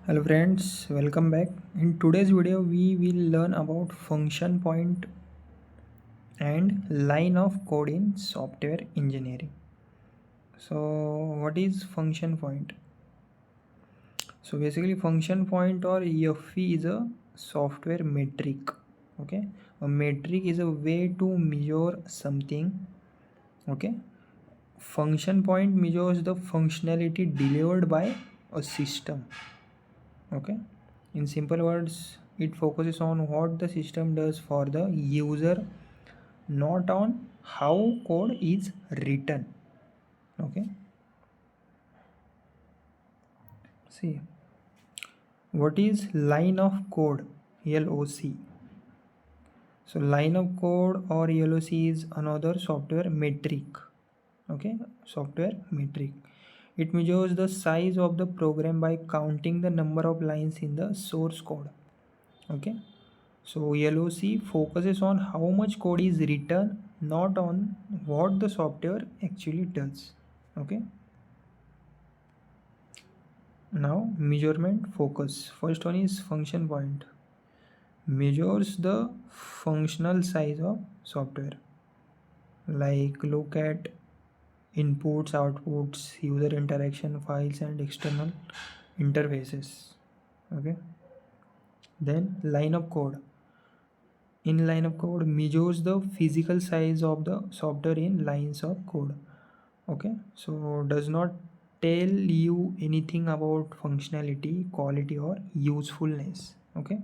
Hello friends, welcome back. In today's video we will learn about function point and line of code in software engineering. So what is function point? So basically function point or FP is a software metric. Okay, a metric is a way to measure something. Okay, function point measures the functionality delivered by a system. Okay, in simple words, it focuses on what the system does for the user, not on how code is written. Okay, see, what is line of code? LOC. So line of code or LOC is another software metric. Okay, software metric. It measures the size of the program by counting the number of lines in the source code. Okay, so LOC focuses on how much code is written, not on what the software actually does. Okay, now measurement focus. First one is function point. Measures the functional size of software. Like look at inputs, outputs, user interaction, files, and external interfaces. Okay, then line of code. In line of code measures the physical size of the software in lines of code. Okay, so does not tell you anything about functionality, quality, or usefulness. Okay,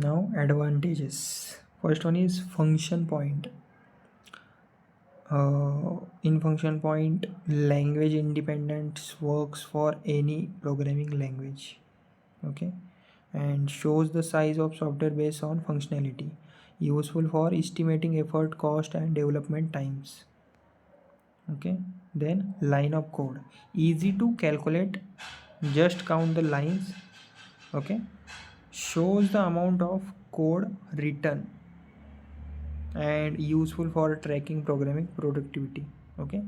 now advantages. First one is function point. In function point, language independence works for any programming language. Okay, and shows the size of software based on functionality, useful for estimating effort, cost, and development times. Okay, then line of code, easy to calculate, just count the lines. Okay, shows the amount of code written and useful for tracking programming productivity. Okay,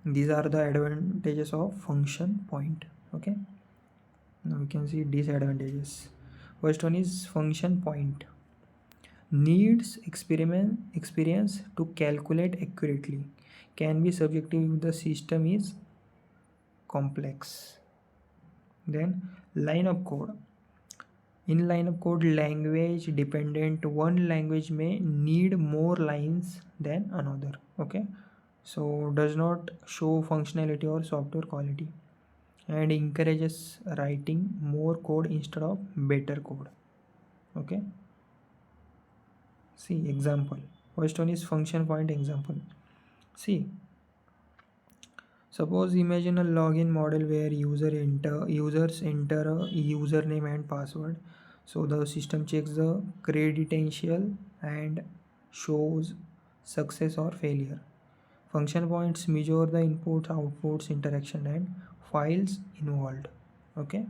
these are the advantages of function point. Okay, now we can see disadvantages. First one is function point needs experience to calculate accurately, can be subjective if the system is complex. Then line of code. In line of code, language dependent, one language may need more lines than another. Okay, so does not show functionality or software quality, and encourages writing more code instead of better code. Okay, see example. First one is function point example. See, suppose imagine a login model where users enter a username and password. So the system checks the credential and shows success or failure. Function points measure the inputs, outputs, interaction, and files involved. Okay,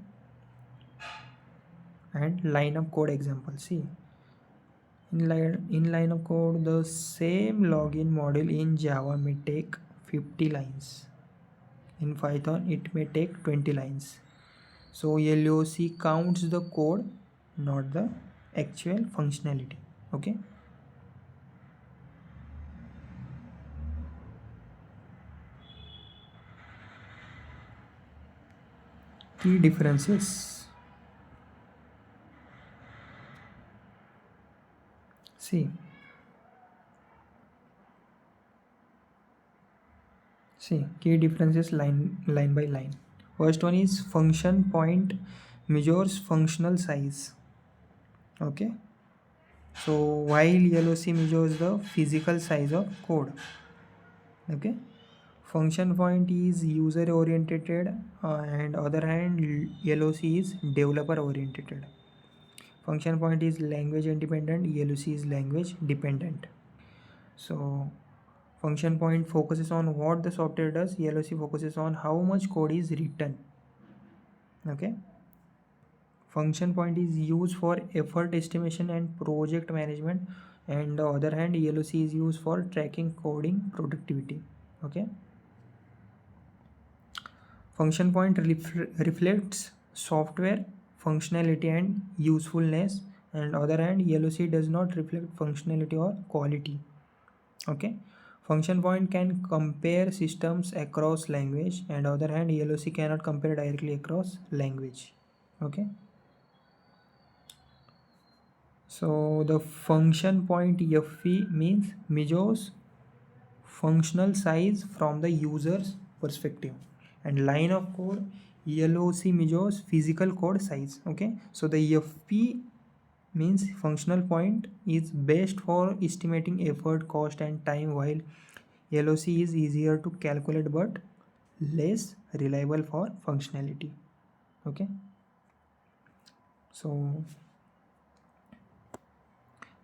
and line of code example. See, in line of code, the same login model in Java may take 50 lines. In Python, it may take 20 lines. So LOC counts the code, not the actual functionality. Okay. Key differences. See, key differences line by line. First one is function point measures functional size. Okay. So while LOC measures the physical size of code. Okay, function point is user oriented, and other hand LOC is developer oriented. Function point is language independent, LOC is language dependent. So function point focuses on what the software does, LOC focuses on how much code is written. Okay, function point is used for effort estimation and project management, and the other hand ELOC is used for tracking coding productivity. Okay, function point reflects software functionality and usefulness, and other hand ELOC does not reflect functionality or quality. Okay, function point can compare systems across language, and other hand ELOC cannot compare directly across language. Okay, so the function point FP means measures functional size from the user's perspective, and line of code ELOC measures physical code size. Okay, so the FP means functional point is best for estimating effort, cost and time, while LOC is easier to calculate but less reliable for functionality. Okay, so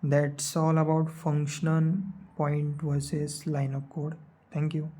that's all about function point versus line of code. Thank you.